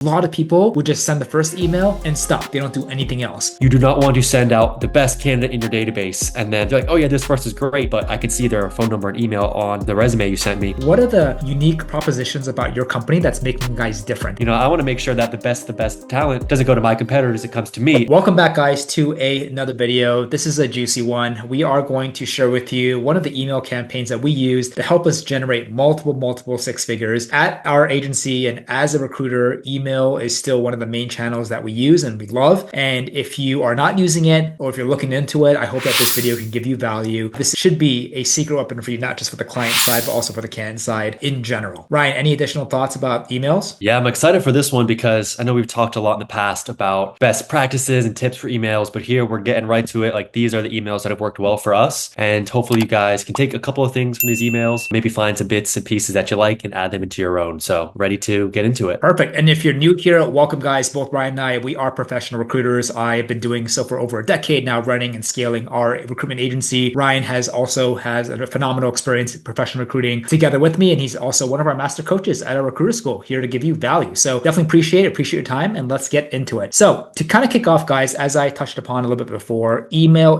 A lot of people would just send the first email and stop. They don't do anything else. You do not want to send out the best candidate in your database and then they're like, oh yeah, this person's great, but I can see their phone number and email on the resume you sent me. What are the unique propositions about your company that's making you guys different? I want to make sure that the best talent doesn't go to my competitors, it comes to me. Welcome back, guys, to another video. This is a juicy one. We are going to share with you one of the email campaigns that we use to help us generate multiple six figures at our agency. And as a recruiter, email is still one of the main channels that we use and we love. And if you are not using it or if you're looking into it, I hope that this video can give you value. This should be a secret weapon for you, not just for the client side, but also for the candidate side in general. Ryan, any additional thoughts about emails? Yeah, I'm excited for this one because I know we've talked a lot in the past about best practices and tips for emails, but here we're getting right to it. Like, these are the emails that have worked well for us. And hopefully you guys can take a couple of things from these emails, maybe find some bits and pieces that you like and add them into your own. So ready to get into it. Perfect. And if you're new here, welcome, guys. Both Ryan and I, we are professional recruiters. I've been doing so for over a decade now, running and scaling our recruitment agency. Ryan has a phenomenal experience in professional recruiting together with me. And he's also one of our master coaches at our recruiter school, here to give you value. So definitely appreciate your time, and let's get into it. So to kind of kick off, guys, as I touched upon a little bit before, email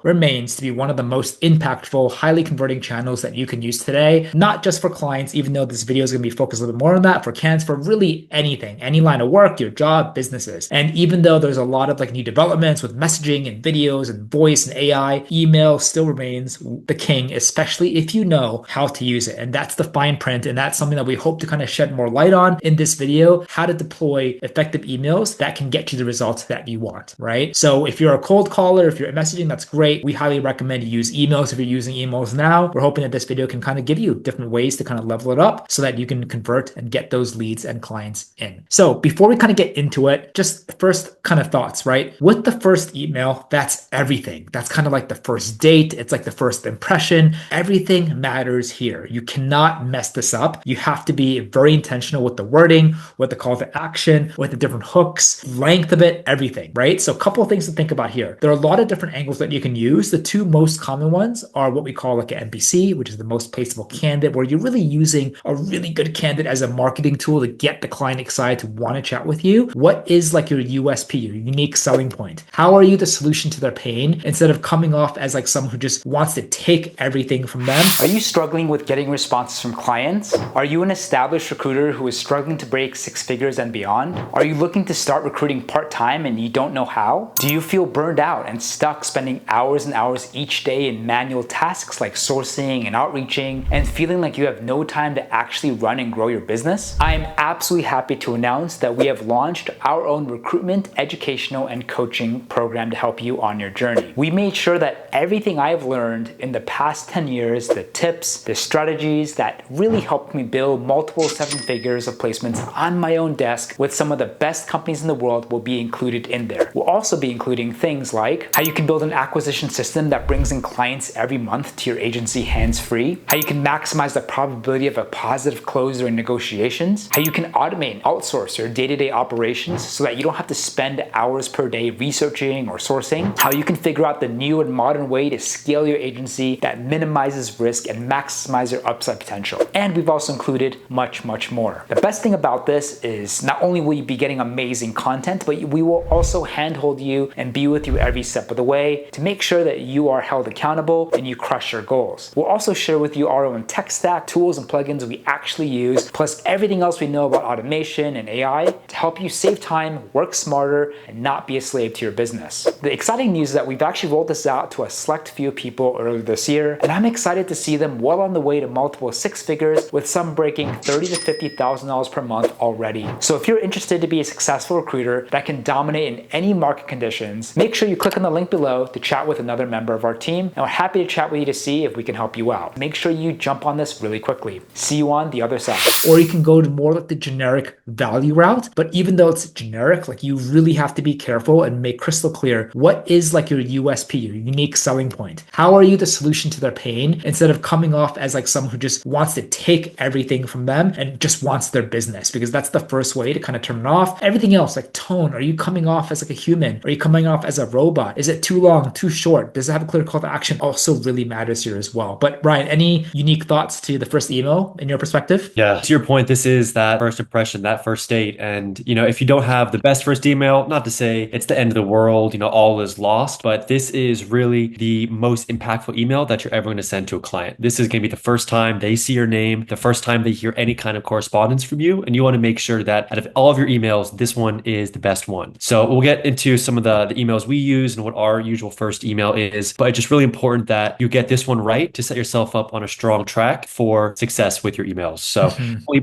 remains to be one of the most impactful, highly converting channels that you can use today, not just for clients, even though this video is going to be focused a little bit more on that, for candidates, for really anything, any line of work, your job, businesses. And even though there's a lot of new developments with messaging and videos and voice and AI, email still remains the king, especially if you know how to use it. And that's the fine print. And that's something that we hope to kind of shed more light on in this video, how to deploy effective emails that can get you the results that you want, right? So if you're a cold caller, if you're messaging, that's great. We highly recommend you use emails if you're using emails now. We're hoping that this video can kind of give you different ways to kind of level it up so that you can convert and get those leads and clients in. So before we kind of get into it, just first kind of thoughts, right? With the first email, that's everything. That's kind of like the first date. It's like the first impression. Everything matters here. You cannot mess this up. You have to be very intentional with the wording, with the call to action, with the different hooks, length of it, everything, right? So a couple of things to think about here. There are a lot of different angles that you can use. The two most common ones are what we call like an NPC, which is the most placeable candidate, where you're really using a really good candidate as a marketing tool to get the client excited to want to chat with you. What is like your USP, your unique selling point? How are you the solution to their pain instead of coming off as like someone who just wants to take everything from them? Are you struggling with getting responses from clients? Are you an established recruiter who is struggling to break six figures and beyond? Are you looking to start recruiting part-time and you don't know how? Do you feel burned out and stuck spending hours and hours each day in manual tasks like sourcing and outreaching and feeling like you have no time to actually run and grow your business? I am absolutely happy to announce that we have launched our own recruitment, educational, and coaching program to help you on your journey. We made sure that everything I've learned in the past 10 years, the tips, the strategies that really helped me build multiple seven figures of placements on my own desk with some of the best companies in the world will be included in there. We'll also be including things like how you can build an acquisition system that brings in clients every month to your agency hands-free, how you can maximize the probability of a positive close during negotiations, how you can automate and outsource your day-to-day operations so that you don't have to spend hours per day researching or sourcing, how you can figure out the new and modern way to scale your agency that minimizes risk and maximize your upside potential. And we've also included much more. The best thing about this is not only will you be getting amazing content, but we will also handhold you and be with you every step of the way to make sure that you are held accountable and you crush your goals. We'll also share with you our own tech stack, tools and plugins we actually use, plus everything else we know about automation and AI to help you save time, work smarter, and not be a slave to your business. The exciting news is that we've actually rolled this out to a select few people earlier this year, and I'm excited to see them well on the way to multiple six figures, with some breaking $30,000 to $50,000 per month already. So if you're interested to be a successful recruiter that can dominate in any market conditions, make sure you click on the link below to chat with another member of our team, and we're happy to chat with you to see if we can help you out. Make sure you jump on this really quickly. See you on the other side. Or you can go to more like the generic value route, but But even though it's generic, like you really have to be careful and make crystal clear what is like your USP, your unique selling point. How are you the solution to their pain instead of coming off as like someone who just wants to take everything from them and just wants their business, because that's the first way to kind of turn it off. Everything else, like tone, are you coming off as like a human? Are you coming off as a robot? Is it too long, too short? Does it have a clear call to action? Also really matters here as well. But Ryan, any unique thoughts to the first email in your perspective? Yeah, to your point, this is that first impression, that first date. And, if you don't have the best first email, not to say it's the end of the world, all is lost, but this is really the most impactful email that you're ever going to send to a client. This is going to be the first time they see your name, the first time they hear any kind of correspondence from you. And you want to make sure that out of all of your emails, this one is the best one. So we'll get into some of the emails we use and what our usual first email is, but it's just really important that you get this one right to set yourself up on a strong track for success with your emails. So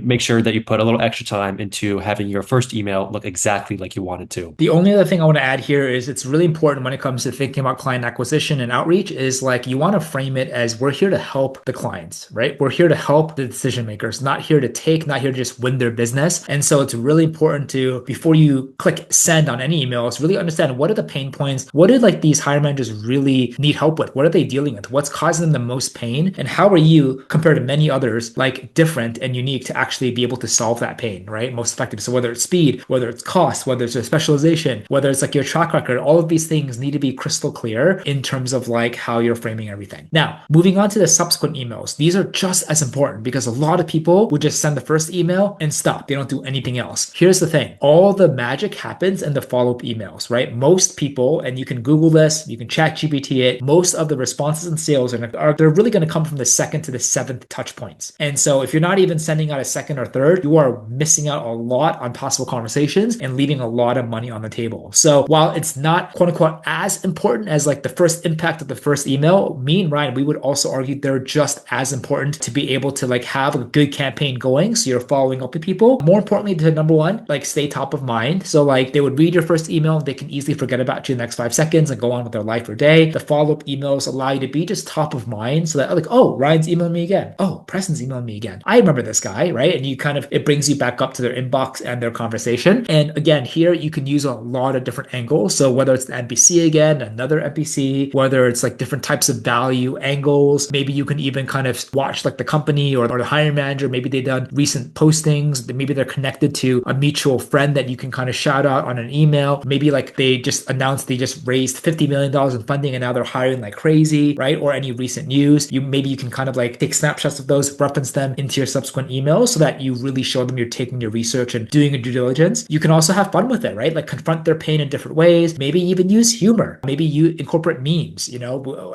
make sure that you put a little extra time into having your first email look exactly like you want it to. The only other thing I want to add here is it's really important when it comes to thinking about client acquisition and outreach is like you want to frame it as we're here to help the clients, right? We're here to help the decision makers, not here to take, not here to just win their business. And so it's really important to, before you click send on any emails, really understand what are the pain points? What do like these hiring managers really need help with? What are they dealing with? What's causing them the most pain? And how are you, compared to many others, like different and unique to actually be able to solve that pain, right? Most effective. So whether it's speed, whether it's cost, whether it's a specialization, whether it's like your track record, all of these things need to be crystal clear in terms of like how you're framing everything. Now, moving on to the subsequent emails. These are just as important because a lot of people would just send the first email and stop. They don't do anything else. Here's the thing. All the magic happens in the follow-up emails, right? Most people, and you can Google this, you can chat GPT it, most of the responses and sales they're really going to come from the second to the seventh touch points. And so if you're not even sending out a second or third, you are missing out a lot on possible conversations and leaving a lot of money on the table. So while it's not quote unquote as important as like the first impact of the first email, me and Ryan, we would also argue they're just as important to be able to like have a good campaign going. So you're following up with people. More importantly, to number one, like stay top of mind. So like they would read your first email, they can easily forget about you in the next 5 seconds and go on with their life or day. The follow-up emails allow you to be just top of mind so that like, oh, Ryan's emailing me again. Oh, Preston's emailing me again. I remember this guy, right? And you kind of, it brings you back up to their inbox and their conversation. And again, here you can use a lot of different angles. So whether it's the NPC again, another NPC, whether it's like different types of value angles, maybe you can even kind of watch like the company or the hiring manager, maybe they've done recent postings, maybe they're connected to a mutual friend that you can kind of shout out on an email. Maybe like they just announced they just raised $50 million in funding and now they're hiring like crazy, right? Or any recent news. Maybe you can kind of like take snapshots of those, reference them into your subsequent emails so that you really show them you're taking your research and doing your due diligence. You can also have fun with it, right? Like confront their pain in different ways. Maybe even use humor. Maybe you incorporate memes.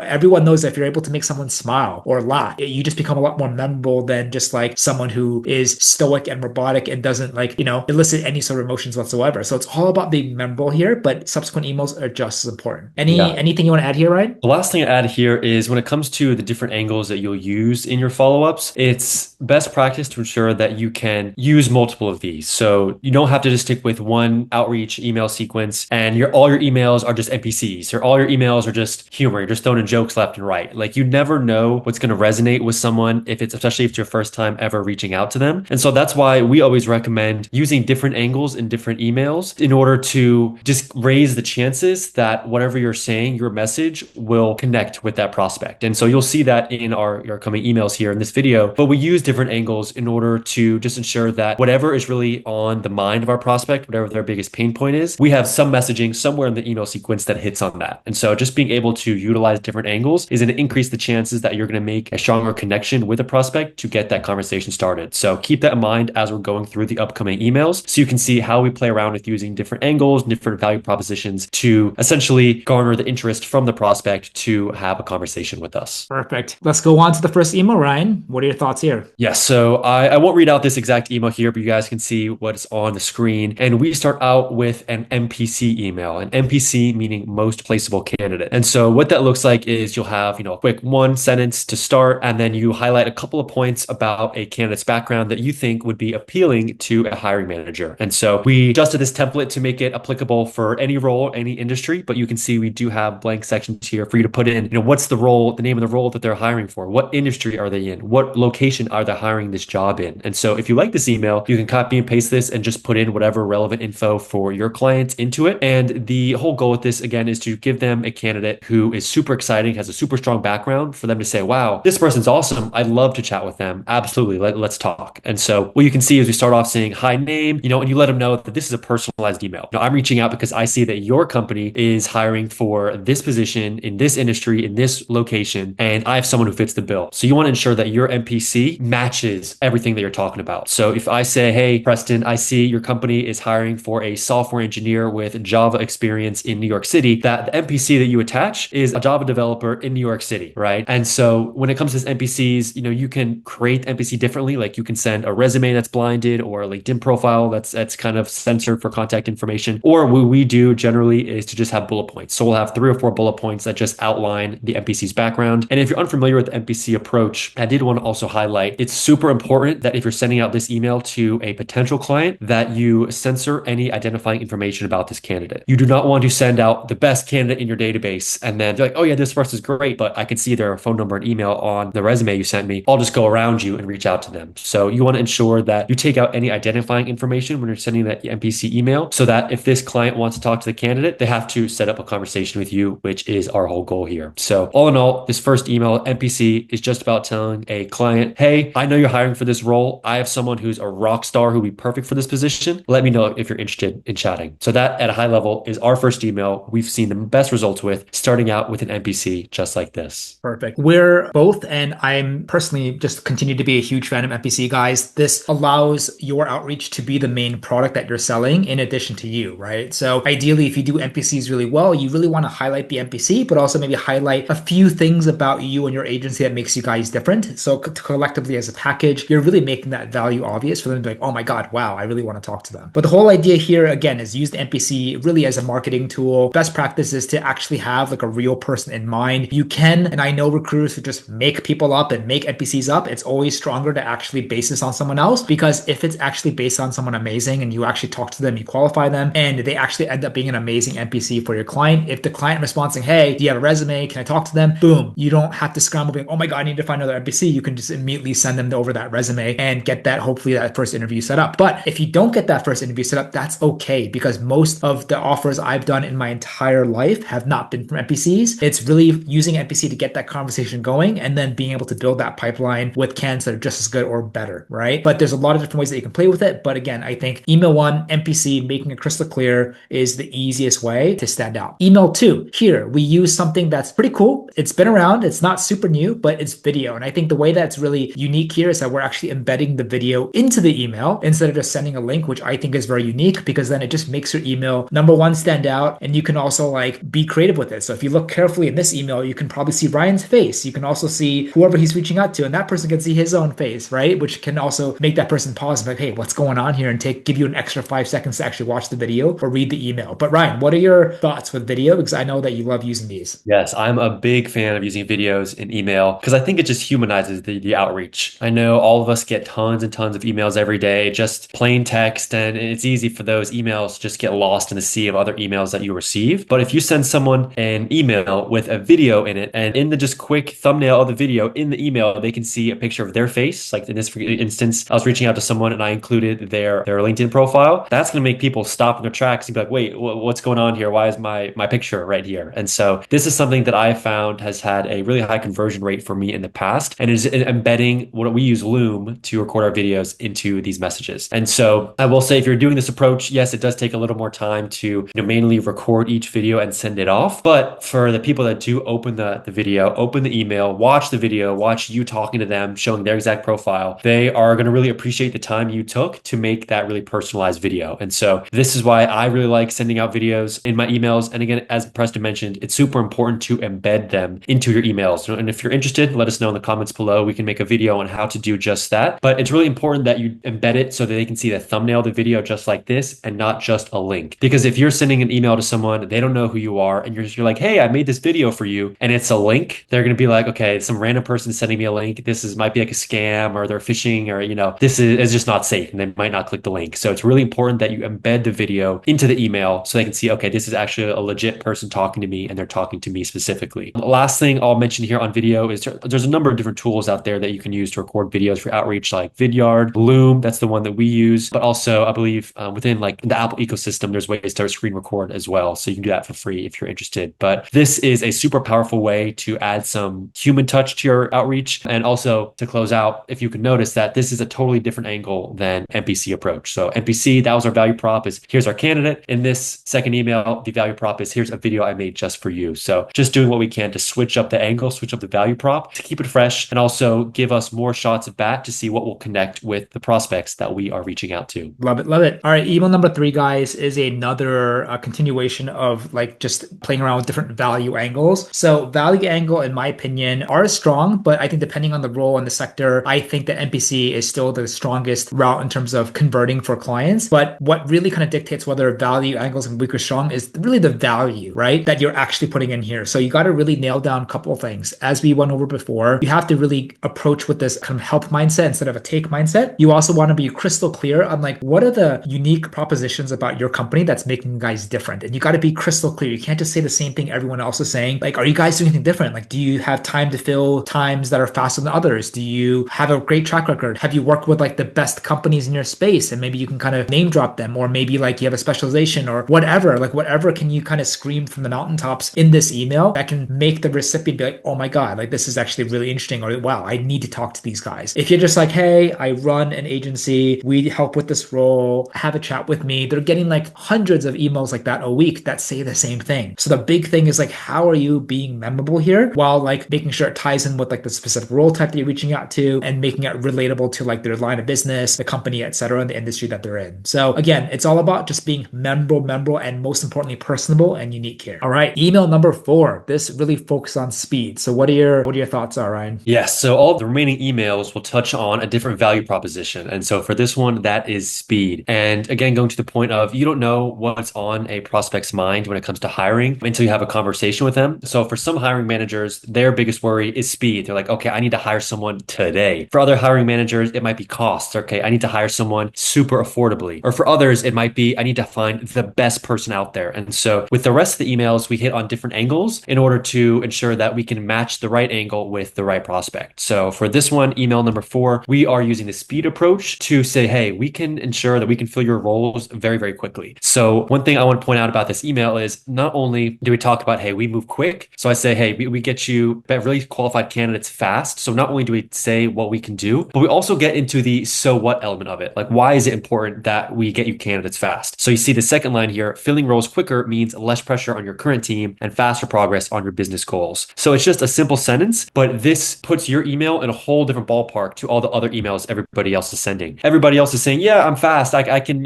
Everyone knows that if you're able to make someone smile or laugh, you just become a lot more memorable than just like someone who is stoic and robotic and doesn't like, elicit any sort of emotions whatsoever. So it's all about being memorable here, but subsequent emails are just as important. Anything you want to add here, Ryan? The last thing I add here is when it comes to the different angles that you'll use in your follow-ups, it's best practice to ensure that you can use multiple of these. So you don't have to just stick with one outreach email sequence and all your emails are just NPCs or all your emails are just humor. You're just throwing in jokes left and right. Like you never know what's going to resonate with someone especially if it's your first time ever reaching out to them. And so that's why we always recommend using different angles in different emails in order to just raise the chances that whatever you're saying, your message will connect with that prospect. And so you'll see that in our coming emails here in this video, but we use different angles in order to just ensure that whatever is really on the mind of our prospect, whatever their biggest pain point is, we have some messaging somewhere in the email sequence that hits on that. And so just being able to utilize different angles is going to increase the chances that you're going to make a stronger connection with a prospect to get that conversation started. So keep that in mind as we're going through the upcoming emails so you can see how we play around with using different angles, different value propositions to essentially garner the interest from the prospect to have a conversation with us. Perfect. Let's go on to the first email, Ryan. What are your thoughts here? Yes, so I won't read out this exact email here, but you guys can see what's on the screen. And we start out with an MPC email, an MPC meaning most placeable candidate. And so what that looks like is you'll have, a quick one sentence to start, and then you highlight a couple of points about a candidate's background that you think would be appealing to a hiring manager. And so we adjusted this template to make it applicable for any role, any industry, but you can see we do have blank sections here for you to put in, what's the role, the name of the role that they're hiring for, what industry are they in, what location are they hiring this job in. And so if you like this email, you can copy and paste this and just just put in whatever relevant info for your clients into it. And the whole goal with this, again, is to give them a candidate who is super exciting, has a super strong background for them to say, wow, this person's awesome. I'd love to chat with them. Absolutely. Let's talk. And so what you can see is we start off saying hi name, and you let them know that this is a personalized email. Now, I'm reaching out because I see that your company is hiring for this position in this industry, in this location, and I have someone who fits the bill. So you want to ensure that your NPC matches everything that you're talking about. So if I say, hey, Preston, I see your company is hiring for a software engineer with Java experience in New York City, that the NPC that you attach is a Java developer in New York City, right? And so when it comes to NPCs, you can create NPC differently. Like you can send a resume that's blinded or a LinkedIn profile that's kind of censored for contact information. Or what we do generally is to just have bullet points. So we'll have 3 or 4 bullet points that just outline the NPC's background. And if you're unfamiliar with the NPC approach, I did want to also highlight, it's super important that if you're sending out this email to a potential client, that you censor any identifying information about this candidate. You do not want to send out the best candidate in your database and then you're like, oh yeah, this person's great, but I can see their phone number and email on the resume you sent me. I'll just go around you and reach out to them. So you want to ensure that you take out any identifying information when you're sending that NPC email so that if this client wants to talk to the candidate, they have to set up a conversation with you, which is our whole goal here. So all in all, this first email NPC is just about telling a client, hey, I know you're hiring for this role. I have someone who's a rock star who would be perfect for this position. Let me know if you're interested in chatting. So that at a high level is our first email we've seen the best results with, starting out with an NPC just like this. Perfect. We're both, and I'm personally just continue to be a huge fan of NPC, guys. This allows your outreach to be the main product that you're selling in addition to you, right? So ideally, if you do NPCs really well, you really want to highlight the NPC, but also maybe highlight a few things about you and your agency that makes you guys different. So collectively as a package, you're really making that value obvious for them to be like, oh my God, wow, I really want to talk to them. But the whole idea here, again, is use the NPC really as a marketing tool. Best practice is to actually have like a real person in mind. You can, and I know recruiters who just make people up and make NPCs up. It's always stronger to actually base this on someone else, because if it's actually based on someone amazing and you actually talk to them, you qualify them, and they actually end up being an amazing NPC for your client. If the client responds saying, hey, do you have a resume? Can I talk to them? Boom. You don't have to scramble being, oh my God, I need to find another NPC. You can just immediately send them over that resume and get that, hopefully that first interview set up. But if you don't get that first interview set up, that's okay, because most of the offers I've done in my entire life have not been from NPCs. It's really using NPC to get that conversation going and then being able to build that pipeline with candidates that are just as good or better, right? But there's a lot of different ways that you can play with it. But again, I think email 1, NPC, making it crystal clear is the easiest way to stand out. Email 2, here we use something that's pretty cool. It's been around. It's not super new, but it's video. And I think the way that's really unique here is that we're actually embedding the video into the email instead of just sending a link, which I think is very unique, because then it just makes your email, number 1, stand out. And you can also like be creative with it. So if you look carefully in this email, you can probably see Ryan's face. You can also see whoever he's reaching out to, and that person can see his own face, right? Which can also make that person pause and be like, hey, what's going on here? And give you an extra 5 seconds to actually watch the video or read the email. But Ryan, what are your thoughts with video? Because I know that you love using these. Yes, I'm a big fan of using videos in email because I think it just humanizes the outreach. I know all of us get tons and tons of emails every day, just plain text, and it's easy for those emails to just get lost in the sea of other emails that you receive. But if you send someone an email with a video in it, and in the just quick thumbnail of the video in the email, they can see a picture of their face. Like in this instance, I was reaching out to someone and I included their LinkedIn profile. That's going to make people stop in their tracks and be like, wait, what's going on here? Why is my picture right here? And so this is something that I found has had a really high conversion rate for me in the past, and is embedding what we use Loom to record our videos into these messages. And so I will say, if you're doing this approach, yes, it does take a little more time to manually record each video and send it off. But for the people that do open the video, open the email, watch the video, watch you talking to them, showing their exact profile, they are going to really appreciate the time you took to make that really personalized video. And so this is why I really like sending out videos in my emails. And again, as Preston mentioned, it's super important to embed them into your emails. And if you're interested, let us know in the comments below. We can make a video on how to do just that. But it's really important that you embed it so that they can see the thumbnail of the video just like this and not just a link. Because if you're sending an email to someone, they don't know who you are, and you're like, hey, I made this video for you, and it's a link, they're going to be like, okay, some random person sending me a link. Might be like a scam, or they're phishing, or, this is just not safe, and they might not click the link. So it's really important that you embed the video into the email so they can see, okay, this is actually a legit person talking to me, and they're talking to me specifically. The last thing I'll mention here on video is there's a number of different tools out there that you can use to record videos for outreach, like Vidyard, Loom, that's the one that we use, but also I believe within like the Apple ecosystem, there's ways to screen record as well. So you can do that for free if you're interested. But this is a super powerful way to add some human touch to your outreach. And also to close out, if you can notice that this is a totally different angle than NPC approach. So NPC, that was our value prop, is here's our candidate. In this second email, the value prop is here's a video I made just for you. So just doing what we can to switch up the angle, switch up the value prop to keep it fresh, and also give us more shots at bat to see what will connect with the prospects that we are reaching out to. Love it. Love it. All right. Email number 3, guys, is another continuation of like just playing around with different value angles. So value angle, in my opinion, are strong, but I think depending on the role and the sector, I think that NPC is still the strongest route in terms of converting for clients. But what really kind of dictates whether value angles and weak or strong is really the value, right, that you're actually putting in here. So you got to really nail down a couple of things. As we went over before, you have to really approach with this kind of help mindset instead of a take mindset. You also want to be crystal clear on like, what are the unique propositions about your company that's making you guys different? And you got to be crystal clear. You can't just say the same thing everyone else is saying. Like, are you guys doing anything different? Like, do you have time to fill times that are faster than others? Do you have a great track record? Have you worked with like the best companies in your space? And maybe you can kind of name drop them, or maybe like you have a specialization or whatever, like whatever can you kind of scream from the mountaintops in this email that can make the recipient be like, oh my God, like this is actually really interesting. Or wow, I need to talk to these guys. If you're just like, hey, I run an agency, we help with this role, have a chat with me. They're getting like hundreds of emails like that a week that say the same thing. So the big thing is like, how are you being memorable here while like making sure it ties in with like the specific role type that you're reaching out to and making it relatable to like their line of business, the company, etc., and the industry that they're in. So again, it's all about just being memorable, and most importantly, personable and unique here. All right, email number 4. This really focuses on speed. So what are your thoughts, Ryan? Yes. So all the remaining emails will touch on a different value proposition. And so for this one, that is speed. And again, going to the point of you don't know what's on a prospect's mind when it comes to hiring until you have a conversation with them. So for some hiring managers, their biggest worry is speed. They're like, okay, I need to hire someone today. For other hiring managers, it might be costs. Okay, I need to hire someone super affordably. Or for others, it might be I need to find the best person out there. And so with the rest of the emails, we hit on different angles in order to ensure that we can match the right angle with the right prospect. So for this one, email number 4, we are using the speed approach to say, hey, we can ensure that we can fill your roles very, very quickly. So one thing I want to point out about this email is not only do we talk about, hey, we move quick. So I say, hey, we get you really qualified candidates fast. So not only do we say what we can do, but we also get into the so what element of it. Like, why is it important that we get you candidates fast? So you see the second line here, filling roles quicker means less pressure on your current team and faster progress on your business goals. So it's just a simple sentence, but this puts your email in a whole different ballpark to all the other emails everybody else is sending. Everybody else is saying, yeah, I'm fast. I can,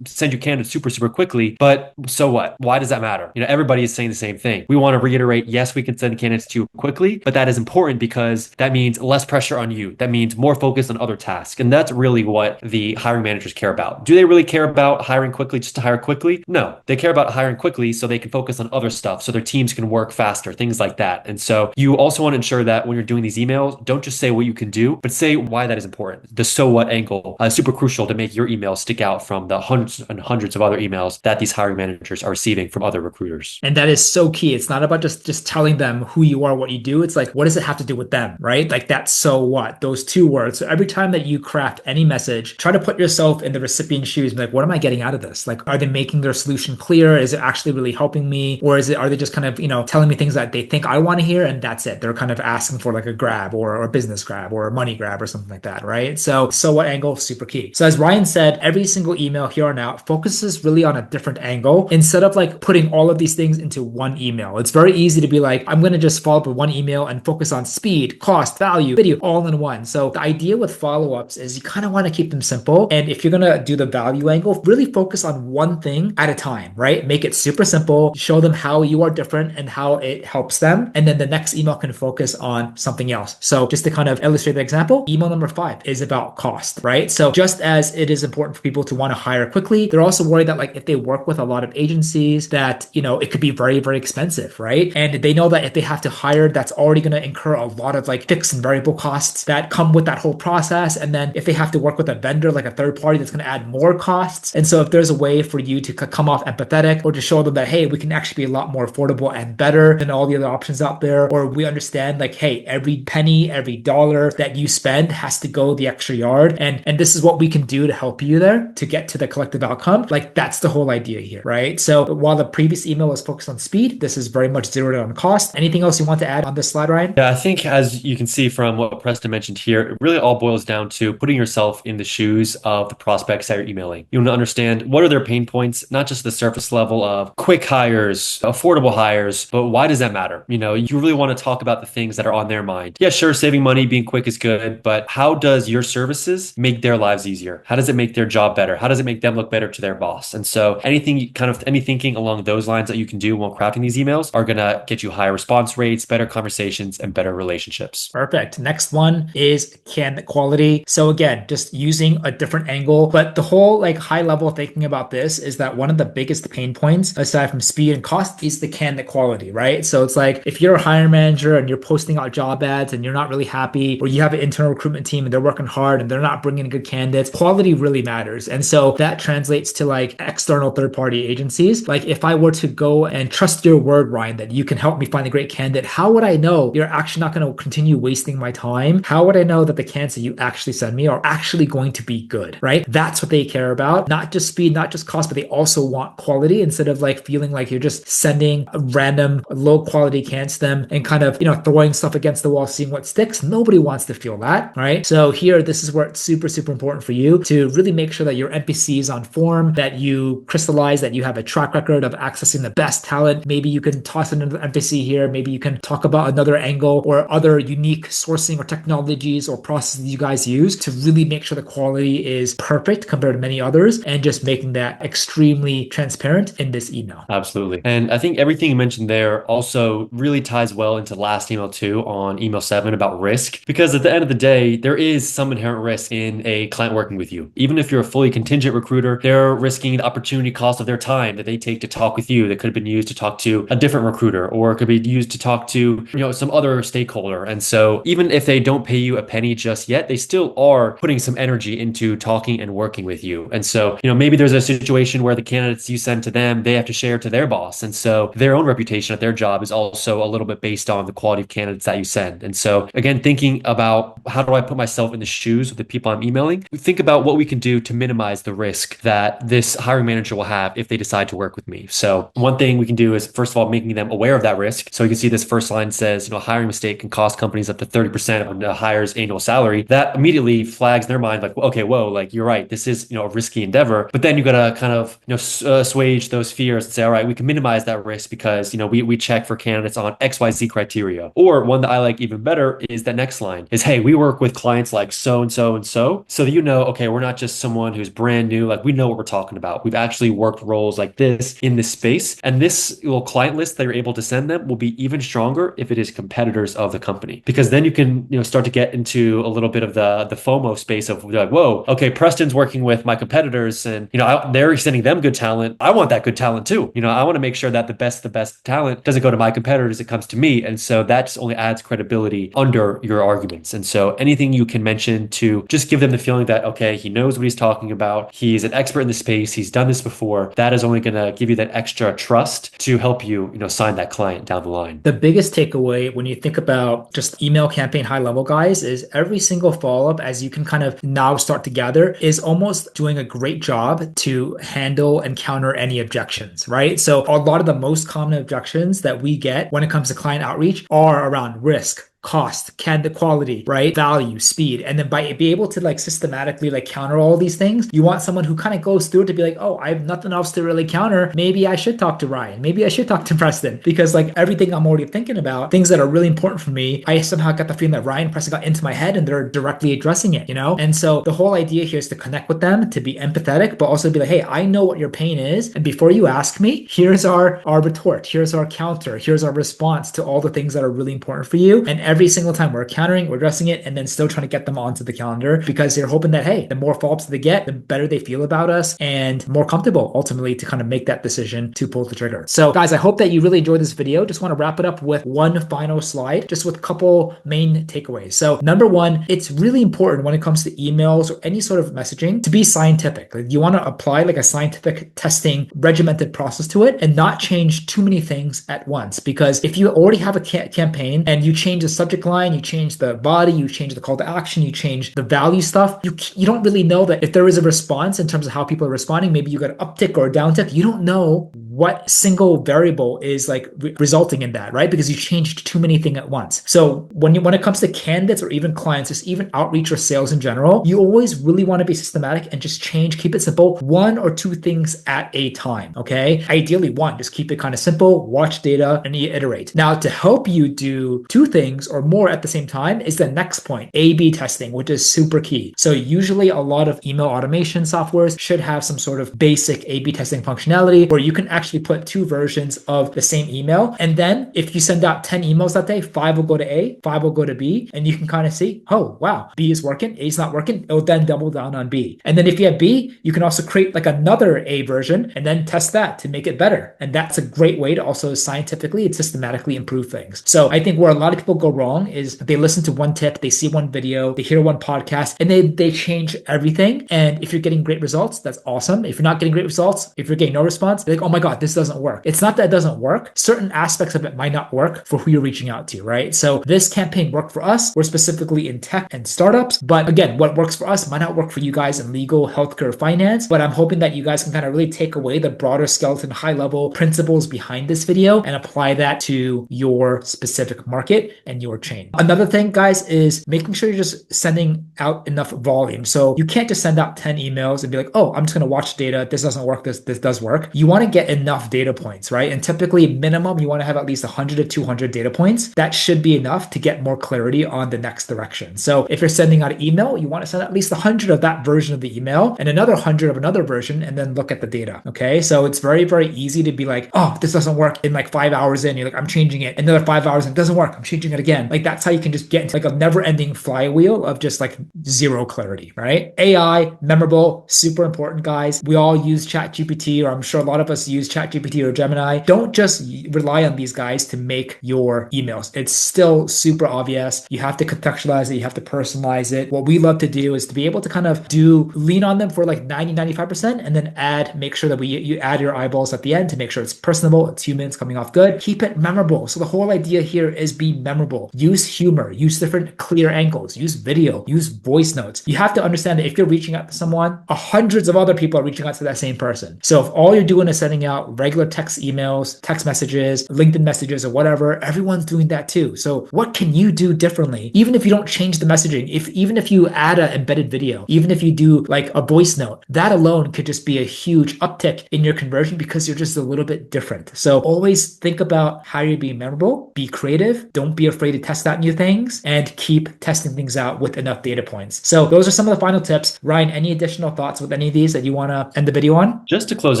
send you candidates super, super quickly, but so what? Why does that matter? Everybody is saying the same thing. We want to reiterate, yes, we can send candidates to you quickly, but that is important because that means less pressure on you. That means more focus on other tasks. And that's really what the hiring managers care about. Do they really care about hiring quickly just to hire quickly? No, they care about hiring quickly so they can focus on other stuff, so their teams can work faster, things like that. And so you also want to ensure that when you're doing these emails, don't just say what you can do, but say why that is important. The so what angle is super crucial to make your email stick out from the hundreds and hundreds of other emails that these hiring managers are receiving from other recruiters. And that is so key. It's not about just telling them who you are, what you do. It's like, what does it have to do with them, right? Like that so what, those 2 words. So every time that you craft any message, try to put yourself in the recipient's shoes. Like, what am I getting out of this? Like, are they making their solution clear? Is it actually really helping me? Or are they just kind of, telling me things that they think I want to hear and that's it? They're kind of asking for like a grab or a business grab or a money grab or something like that, right? So what angle, super key. So as Ryan said, every single email here on out focuses really on a different angle instead of like putting all of these things into one email. It's very easy to be like, I'm going to just follow up with one email and focus on speed, cost, value, video, all in one. So the idea with follow-ups is you kind of want to keep them simple. And if you're going to do the value angle, really focus on one thing at a time, right? Make it super simple, show them how you are different and how it helps them. And then the next email can focus on something else. So just to kind of illustrate the example, email number 5 is about cost, right? So just as it is important for people to want to hire quickly, they're also worried that like if they work with a lot of agencies that, it could be very, very expensive, right? And they know that if they have to hire, that's already going to incur a lot of like fixed and variable costs that come with that whole process. And then if they have to work with a vendor, like a third party, that's going to add more costs. And so if there's a way for you to come off empathetic or to show them that, hey, we can actually be a lot more affordable and better than all the other options out there, or we understand like, hey, every penny, every dollar that you spend has to go the extra yard. And this is what we can do to help help you there to get to the collective outcome. Like that's the whole idea here, right? So while the previous email was focused on speed, this is very much zeroed in on cost. Anything else you want to add on this slide, Ryan? Yeah, I think as you can see from what Preston mentioned here, it really all boils down to putting yourself in the shoes of the prospects that you're emailing. You want to understand what are their pain points, not just the surface level of quick hires, affordable hires, but why does that matter? You really want to talk about the things that are on their mind. Yeah, sure, saving money, being quick is good, but how does your services make their lives easier? How does it make their job better? How does it make them look better to their boss? And so any thinking along those lines that you can do while crafting these emails are going to get you higher response rates, better conversations, and better relationships. Perfect. Next one is candidate quality. So again, just using a different angle, but the whole like high level thinking about this is that one of the biggest pain points aside from speed and cost is the candidate quality, right? So it's like if you're a hiring manager and you're posting out job ads and you're not really happy, or you have an internal recruitment team and they're working hard and they're not bringing in good candidates, quality really matters. And so that translates to like external third-party agencies. Like if I were to go and trust your word, Ryan, that you can help me find a great candidate, how would I know you're actually not going to continue wasting my time? How would I know that the candidates that you actually send me are actually going to be good, right? That's what they care about. Not just speed, not just cost, but they also want quality instead of like feeling like you're just sending random low quality candidates to them and kind of, throwing stuff against the wall, seeing what sticks. Nobody wants to feel that, right? So here, this is where it's super, super important for you to really make sure that your NPC is on form, that you crystallize, that you have a track record of accessing the best talent. Maybe you can toss in an NPC here. Maybe you can talk about another angle or other unique sourcing or technologies or processes you guys use to really make sure the quality is perfect compared to many others, and just making that extremely transparent in this email. Absolutely. And I think everything you mentioned there also really ties well into last email too, on email 7 about risk, because at the end of the day, there is some inherent risk in a client working with you. Even if you're a fully contingent recruiter, they're risking the opportunity cost of their time that they take to talk with you that could have been used to talk to a different recruiter, or it could be used to talk to, some other stakeholder. And so even if they don't pay you a penny just yet, they still are putting some energy into talking and working with you. And so, maybe there's a situation where the candidates you send to them, they have to share to their boss. And so their own reputation at their job is also a little bit based on the quality of candidates that you send. And so again, thinking about how do I put myself in the shoes of the people I'm emailing, think about what we can do to minimize the risk that this hiring manager will have if they decide to work with me. So one thing we can do is, first of all, making them aware of that risk. So you can see this first line says, a hiring mistake can cost companies up to 30% of the hire's annual salary. That immediately flags in their mind, like, okay, whoa, like you're right. This is, a risky endeavor. But then you got to kind of, assuage those fears and say, all right, we can minimize that risk because, we check for candidates on XYZ criteria. Or one that I like even better is that next line is, hey, we work with clients like so and so and so that okay, we're not just someone who's brand new, like we know what we're talking about. We've actually worked roles like this in this space. And this little client list that you're able to send them will be even stronger if it is competitors of the company, because then you can, start to get into a little bit of the FOMO space of like, whoa, okay, Preston's working with my competitors and, they're sending them good talent. I want that good talent too. I want to make sure that the best talent doesn't go to my competitors, it comes to me. And so that just only adds credibility under your arguments. And so anything you can mention to just give them the feeling that, okay, he knows what he's talking about. He's an expert in the space. He's done this before. That is only going to give you that extra trust to help you, sign that client down the line. The biggest takeaway when you think about just email campaign high level, guys, is every single follow-up, as you can kind of now start to gather, is almost doing a great job to handle and counter any objections, right? So a lot of the most common objections that we get when it comes to client outreach are around risk, cost, candidate quality, right? Value, speed. And then by be able to like systematically like counter all these things, you want someone who kind of goes through it to be like, oh, I have nothing else to really counter. Maybe I should talk to Ryan. Maybe I should talk to Preston, because like everything I'm already thinking about, things that are really important for me, I somehow got the feeling that Ryan and Preston got into my head and they're directly addressing it, And so the whole idea here is to connect with them, to be empathetic, but also be like, hey, I know what your pain is. And before you ask me, here's our retort. Here's our counter. Here's our response to all the things that are really important for you. And every single time we're countering, we're addressing it, and then still trying to get them onto the calendar, because they're hoping that, hey, the more follow-ups they get, the better they feel about us and more comfortable ultimately to kind of make that decision to pull the trigger. So guys, I hope that you really enjoyed this video. Just want to wrap it up with one final slide, just with a couple main takeaways. So number one, it's really important when it comes to emails or any sort of messaging to be scientific. Like you want to apply like a scientific testing regimented process to it and not change too many things at once. Because if you already have a campaign and you change the subject subject line, you change the body, you change the call to action, you change the value stuff. You don't really know that if there is a response in terms of how people are responding, maybe you got an uptick or a downtick. You don't know what single variable is like resulting in that, right? Because you changed too many things at once. So when it comes to candidates or even clients, just even outreach or sales in general, you always really want to be systematic and just keep it simple, one or two things at a time, okay? Ideally one, just keep it kind of simple, watch data and you iterate. Now to help you do two things or more at the same time is the next point, A/B testing, which is super key. So usually a lot of email automation softwares should have some sort of basic A/B testing functionality where you can actually put two versions of the same email. And then if you send out 10 emails that day, 5 will go to A, 5 will go to B, and you can kind of see, oh, wow, B is working, A is not working. It'll then double down on B. And then if you have B, you can also create like another A version and then test that to make it better. And that's a great way to also scientifically and systematically improve things. So I think where a lot of people go wrong is they listen to one tip, they see one video, they hear one podcast, and they change everything. And if you're getting great results, that's awesome. If you're not getting great results, if you're getting no response, they're like, oh my God, this doesn't work. It's not that it doesn't work. Certain aspects of it might not work for who you're reaching out to, right? So this campaign worked for us. We're specifically in tech and startups. But again, what works for us might not work for you guys in legal, healthcare, finance. But I'm hoping that you guys can kind of really take away the broader skeleton, high level principles behind this video and apply that to your specific market and your chain. Another thing, guys, is making sure you're just sending out enough volume. So you can't just send out 10 emails and be like, oh, I'm just going to watch data. This doesn't work. This does work. You want to get enough data points, right? And typically minimum, you want to have at least 100 to 200 data points. That should be enough to get more clarity on the next direction. So if you're sending out an email, you want to send at least 100 of that version of the email and another 100 of another version and then look at the data. Okay. So it's very, very easy to be like, oh, this doesn't work in like 5 hours in. You're like, I'm changing it. Another 5 hours and it doesn't work. I'm changing it again. Like that's how you can just get into like a never ending flywheel of just like zero clarity, right? AI, memorable, super important, guys. We all use ChatGPT, or I'm sure a lot of us use ChatGPT or Gemini. Don't just rely on these guys to make your emails. It's still super obvious. You have to contextualize it. You have to personalize it. What we love to do is to be able to kind of lean on them for like 90, 95% and then make sure that you add your eyeballs at the end to make sure it's personable, it's human, it's coming off good. Keep it memorable. So the whole idea here is be memorable. Use humor, use different clear angles, use video, use voice notes. You have to understand that if you're reaching out to someone, hundreds of other people are reaching out to that same person. So if all you're doing is sending out regular text emails, text messages, LinkedIn messages, or whatever, everyone's doing that too. So what can you do differently? Even if you don't change the messaging, even if you add an embedded video, even if you do like a voice note, that alone could just be a huge uptick in your conversion because you're just a little bit different. So always think about how you're being memorable, be creative, don't be afraid to test out new things, and keep testing things out with enough data points. So those are some of the final tips. Ryan, any additional thoughts with any of these that you want to end the video on? Just to close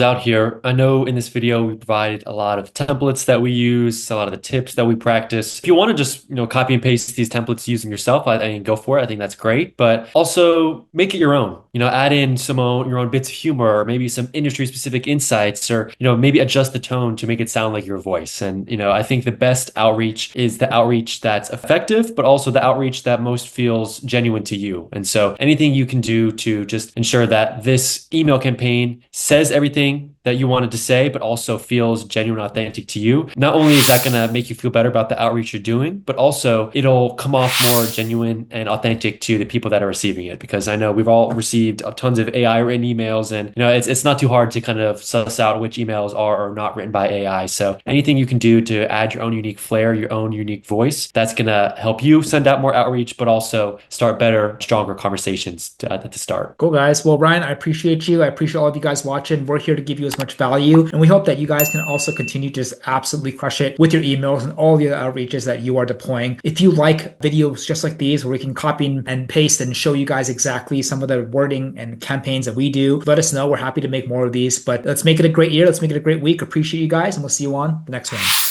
out here, I know in this video we provided a lot of templates that we use, a lot of the tips that we practice. If you want to just copy and paste these templates, use them yourself, I mean, go for it. I think that's great. But also make it your own. Add in your own bits of humor, or maybe some industry-specific insights, or maybe adjust the tone to make it sound like your voice. And I think the best outreach is the outreach that's effective, but also the outreach that most feels genuine to you. And so anything you can do to just ensure that this email campaign says everything that you wanted to say, but also feels genuine, authentic to you. Not only is that going to make you feel better about the outreach you're doing, but also it'll come off more genuine and authentic to the people that are receiving it. Because I know we've all received tons of AI written emails, and it's not too hard to kind of suss out which emails are or not written by AI. So anything you can do to add your own unique flair, your own unique voice, that's going to help you send out more outreach, but also start better, stronger conversations to start. Cool, guys. Well, Ryan, I appreciate you. I appreciate all of you guys watching. We're here to give you as much value, and we hope that you guys can also continue to just absolutely crush it with your emails and all the outreaches that you are deploying. If you like videos just like these where we can copy and paste and show you guys exactly some of the wording and campaigns that we do, let us know. We're happy to make more of these, but let's make it a great year. Let's make it a great week. Appreciate you guys, and we'll see you on the next one.